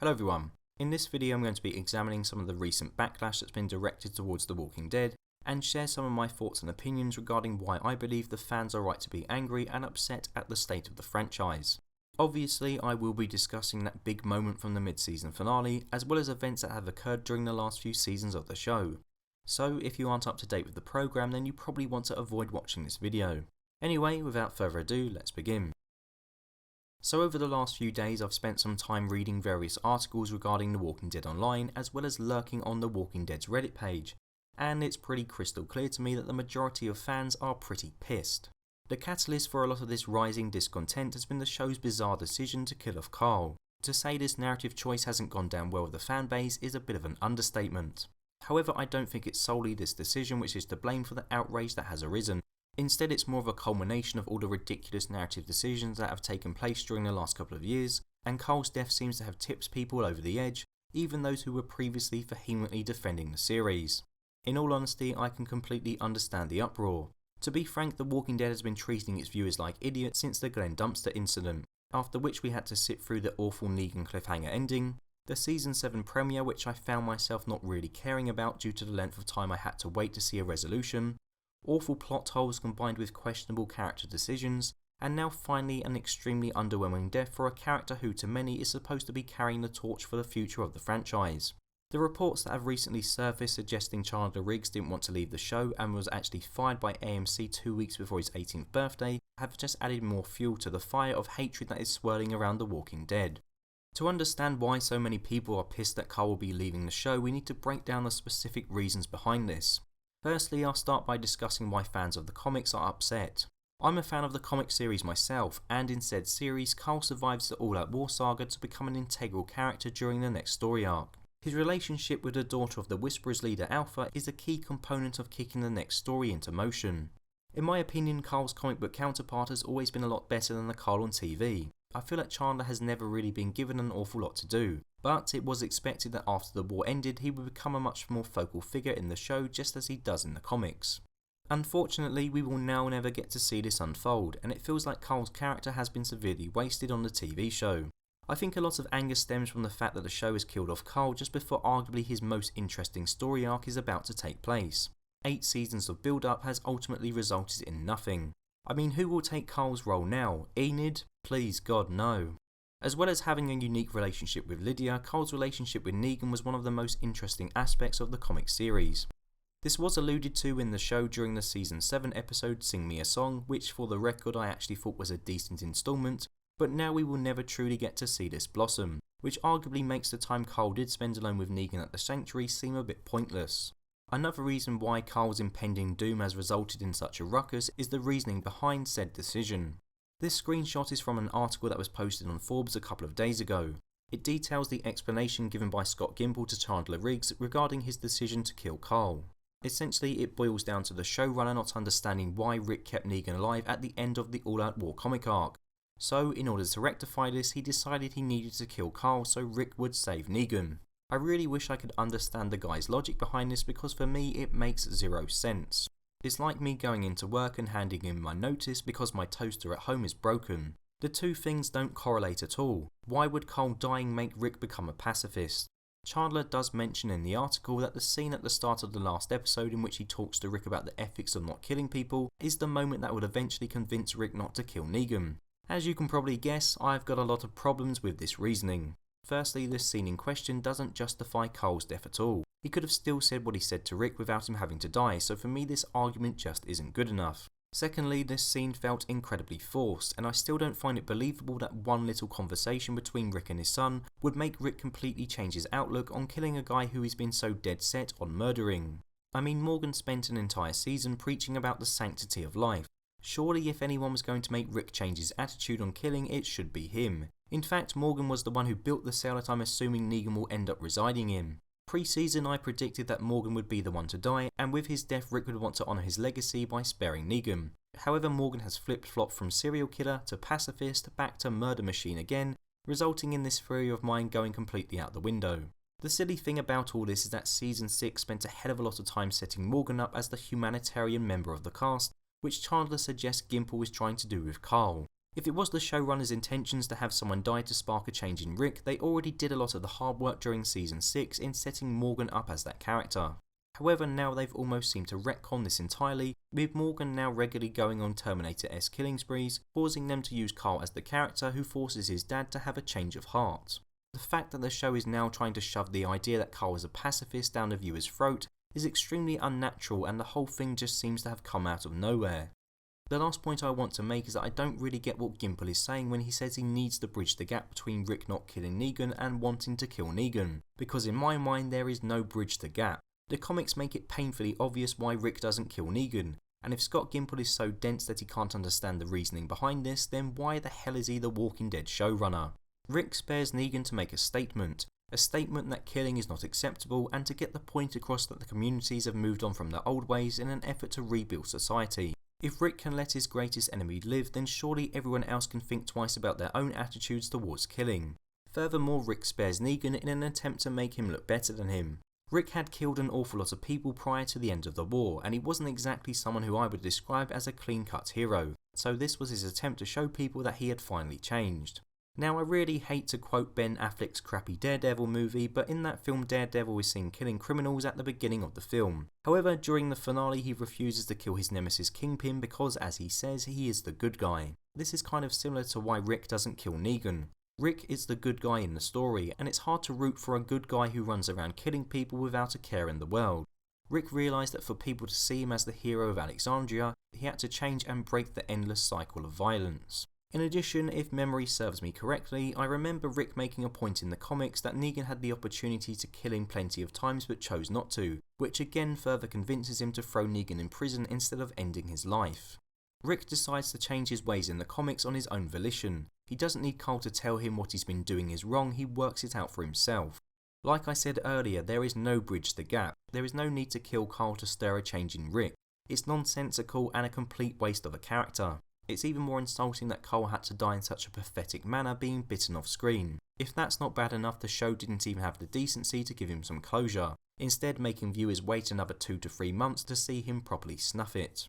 Hello everyone, in this video I'm going to be examining some of the recent backlash that's been directed towards The Walking Dead and share some of my thoughts and opinions regarding why I believe the fans are right to be angry and upset at the state of the franchise. Obviously I will be discussing that big moment from the mid-season finale as well as events that have occurred during the last few seasons of the show. So if you aren't up to date with the program then you probably want to avoid watching this video. Anyway, without further ado, let's begin. So over the last few days I've spent some time reading various articles regarding The Walking Dead Online as well as lurking on The Walking Dead's Reddit page, and it's pretty crystal clear to me that the majority of fans are pretty pissed. The catalyst for a lot of this rising discontent has been the show's bizarre decision to kill off Carl. To say this narrative choice hasn't gone down well with the fanbase is a bit of an understatement. However, I don't think it's solely this decision which is to blame for the outrage that has arisen. Instead, it's more of a culmination of all the ridiculous narrative decisions that have taken place during the last couple of years, and Carl's death seems to have tipped people over the edge, even those who were previously vehemently defending the series. In all honesty, I can completely understand the uproar. To be frank, The Walking Dead has been treating its viewers like idiots since the Glenn Dumpster incident, after which we had to sit through the awful Negan cliffhanger ending, the Season 7 premiere which I found myself not really caring about due to the length of time I had to wait to see a resolution, awful plot holes combined with questionable character decisions, and now finally an extremely underwhelming death for a character who to many is supposed to be carrying the torch for the future of the franchise. The reports that have recently surfaced suggesting Chandler Riggs didn't want to leave the show and was actually fired by AMC 2 weeks before his 18th birthday have just added more fuel to the fire of hatred that is swirling around The Walking Dead. To understand why so many people are pissed that Carl will be leaving the show, we need to break down the specific reasons behind this. Firstly, I'll start by discussing why fans of the comics are upset. I'm a fan of the comic series myself, and in said series, Carl survives the All Out War saga to become an integral character during the next story arc. His relationship with the daughter of the Whisperers leader Alpha is a key component of kicking the next story into motion. In my opinion, Carl's comic book counterpart has always been a lot better than the Carl on TV. I feel that Chandler has never really been given an awful lot to do, but it was expected that after the war ended he would become a much more focal figure in the show just as he does in the comics. Unfortunately, we will now never get to see this unfold, and it feels like Carl's character has been severely wasted on the TV show. I think a lot of anger stems from the fact that the show has killed off Carl just before arguably his most interesting story arc is about to take place. 8 seasons of build up has ultimately resulted in nothing. I mean, who will take Carl's role now? Enid? Please God, no. As well as having a unique relationship with Lydia, Carl's relationship with Negan was one of the most interesting aspects of the comic series. This was alluded to in the show during the Season 7 episode Sing Me a Song, which for the record I actually thought was a decent installment, but now we will never truly get to see this blossom, which arguably makes the time Carl did spend alone with Negan at the Sanctuary seem a bit pointless. Another reason why Carl's impending doom has resulted in such a ruckus is the reasoning behind said decision. This screenshot is from an article that was posted on Forbes a couple of days ago. It details the explanation given by Scott Gimple to Chandler Riggs regarding his decision to kill Carl. Essentially, it boils down to the showrunner not understanding why Rick kept Negan alive at the end of the All Out War comic arc. So, in order to rectify this, he decided he needed to kill Carl so Rick would save Negan. I really wish I could understand the guy's logic behind this because for me it makes zero sense. It's like me going into work and handing in my notice because my toaster at home is broken. The two things don't correlate at all. Why would Carl dying make Rick become a pacifist? Chandler does mention in the article that the scene at the start of the last episode in which he talks to Rick about the ethics of not killing people is the moment that would eventually convince Rick not to kill Negan. As you can probably guess, I've got a lot of problems with this reasoning. Firstly, this scene in question doesn't justify Carl's death at all. He could have still said what he said to Rick without him having to die, so for me this argument just isn't good enough. Secondly, this scene felt incredibly forced, and I still don't find it believable that one little conversation between Rick and his son would make Rick completely change his outlook on killing a guy who he's been so dead set on murdering. I mean, Morgan spent an entire season preaching about the sanctity of life. Surely if anyone was going to make Rick change his attitude on killing, it should be him. In fact, Morgan was the one who built the cell that I'm assuming Negan will end up residing in. Pre-season I predicted that Morgan would be the one to die, and with his death Rick would want to honour his legacy by sparing Negan. However, Morgan has flip-flopped from serial killer to pacifist back to murder machine again, resulting in this theory of mine going completely out the window. The silly thing about all this is that Season 6 spent a hell of a lot of time setting Morgan up as the humanitarian member of the cast, which Chandler suggests Gimple is trying to do with Carl. If it was the showrunner's intentions to have someone die to spark a change in Rick, they already did a lot of the hard work during season 6 in setting Morgan up as that character. However, now they've almost seemed to retcon this entirely, with Morgan now regularly going on Terminator-esque killing sprees, causing them to use Carl as the character who forces his dad to have a change of heart. The fact that the show is now trying to shove the idea that Carl is a pacifist down the viewer's throat is extremely unnatural, and the whole thing just seems to have come out of nowhere. The last point I want to make is that I don't really get what Gimple is saying when he says he needs to bridge the gap between Rick not killing Negan and wanting to kill Negan, because in my mind there is no bridge the gap. The comics make it painfully obvious why Rick doesn't kill Negan, and if Scott Gimple is so dense that he can't understand the reasoning behind this, then why the hell is he the Walking Dead showrunner? Rick spares Negan to make a statement that killing is not acceptable, and to get the point across that the communities have moved on from their old ways in an effort to rebuild society. If Rick can let his greatest enemy live, then surely everyone else can think twice about their own attitudes towards killing. Furthermore, Rick spares Negan in an attempt to make him look better than him. Rick had killed an awful lot of people prior to the end of the war, and he wasn't exactly someone who I would describe as a clean-cut hero, so this was his attempt to show people that he had finally changed. Now, I really hate to quote Ben Affleck's crappy Daredevil movie, but in that film Daredevil is seen killing criminals at the beginning of the film. However, during the finale he refuses to kill his nemesis Kingpin because, as he says, he is the good guy. This is kind of similar to why Rick doesn't kill Negan. Rick is the good guy in the story, and it's hard to root for a good guy who runs around killing people without a care in the world. Rick realised that for people to see him as the hero of Alexandria, he had to change and break the endless cycle of violence. In addition, if memory serves me correctly, I remember Rick making a point in the comics that Negan had the opportunity to kill him plenty of times but chose not to, which again further convinces him to throw Negan in prison instead of ending his life. Rick decides to change his ways in the comics on his own volition. He doesn't need Carl to tell him what he's been doing is wrong, he works it out for himself. Like I said earlier, there is no bridge the gap. There is no need to kill Carl to stir a change in Rick. It's nonsensical and a complete waste of a character. It's even more insulting that Cole had to die in such a pathetic manner, being bitten off screen. If that's not bad enough, the show didn't even have the decency to give him some closure, instead making viewers wait another 2 to 3 months to see him properly snuff it.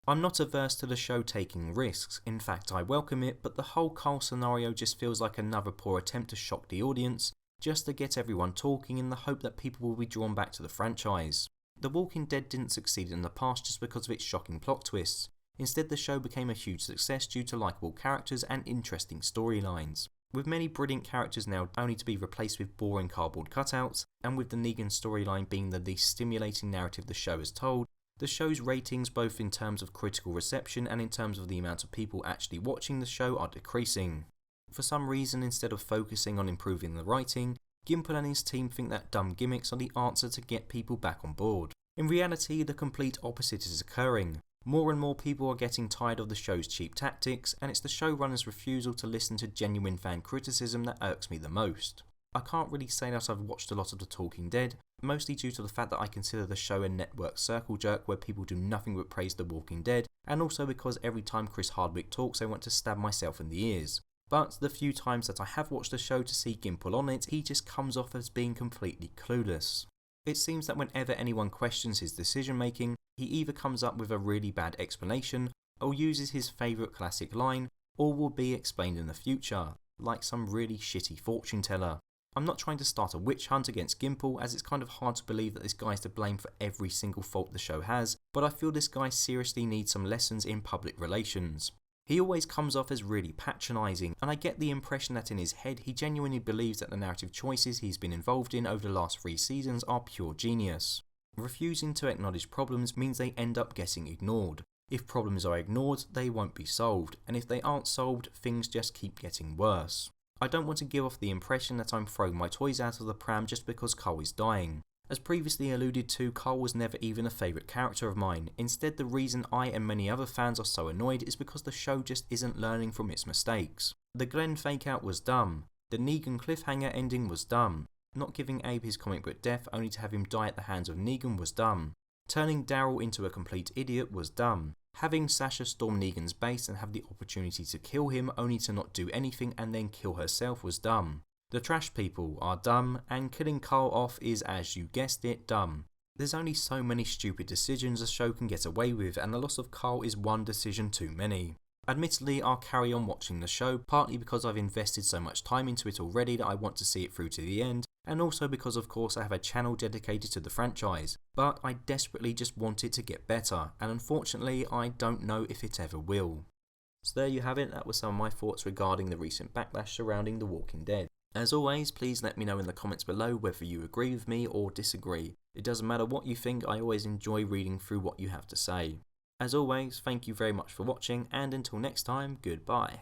I'm not averse to the show taking risks, in fact I welcome it, but the whole Cole scenario just feels like another poor attempt to shock the audience, just to get everyone talking in the hope that people will be drawn back to the franchise. The Walking Dead didn't succeed in the past just because of its shocking plot twists. Instead, the show became a huge success due to likeable characters and interesting storylines. With many brilliant characters now only to be replaced with boring cardboard cutouts, and with the Negan storyline being the least stimulating narrative the show has told, the show's ratings, both in terms of critical reception and in terms of the amount of people actually watching the show, are decreasing. For some reason, instead of focusing on improving the writing, Gimple and his team think that dumb gimmicks are the answer to get people back on board. In reality, the complete opposite is occurring. More and more people are getting tired of the show's cheap tactics, and it's the showrunner's refusal to listen to genuine fan criticism that irks me the most. I can't really say that I've watched a lot of The Talking Dead, mostly due to the fact that I consider the show a network circle jerk where people do nothing but praise The Walking Dead, and also because every time Chris Hardwick talks I want to stab myself in the ears. But the few times that I have watched the show to see Gimple on it, he just comes off as being completely clueless. It seems that whenever anyone questions his decision making, he either comes up with a really bad explanation, or uses his favourite classic line, or will be explained in the future, like some really shitty fortune teller. I'm not trying to start a witch hunt against Gimple, as it's kind of hard to believe that this guy's to blame for every single fault the show has, but I feel this guy seriously needs some lessons in public relations. He always comes off as really patronising, and I get the impression that in his head he genuinely believes that the narrative choices he's been involved in over the last 3 seasons are pure genius. Refusing to acknowledge problems means they end up getting ignored. If problems are ignored, they won't be solved, and if they aren't solved, things just keep getting worse. I don't want to give off the impression that I'm throwing my toys out of the pram just because Carl is dying. As previously alluded to, Carl was never even a favourite character of mine. Instead, the reason I and many other fans are so annoyed is because the show just isn't learning from its mistakes. The Glenn fake out was dumb. The Negan cliffhanger ending was dumb. Not giving Abe his comic book death only to have him die at the hands of Negan was dumb. Turning Daryl into a complete idiot was dumb. Having Sasha storm Negan's base and have the opportunity to kill him only to not do anything and then kill herself was dumb. The trash people are dumb, and killing Carl off is, as you guessed it, dumb. There's only so many stupid decisions a show can get away with, and the loss of Carl is one decision too many. Admittedly, I'll carry on watching the show, partly because I've invested so much time into it already that I want to see it through to the end, and also because of course I have a channel dedicated to the franchise, but I desperately just want it to get better, and unfortunately I don't know if it ever will. So there you have it, that was some of my thoughts regarding the recent backlash surrounding The Walking Dead. As always, please let me know in the comments below whether you agree with me or disagree. It doesn't matter what you think, I always enjoy reading through what you have to say. As always, thank you very much for watching, and until next time, goodbye.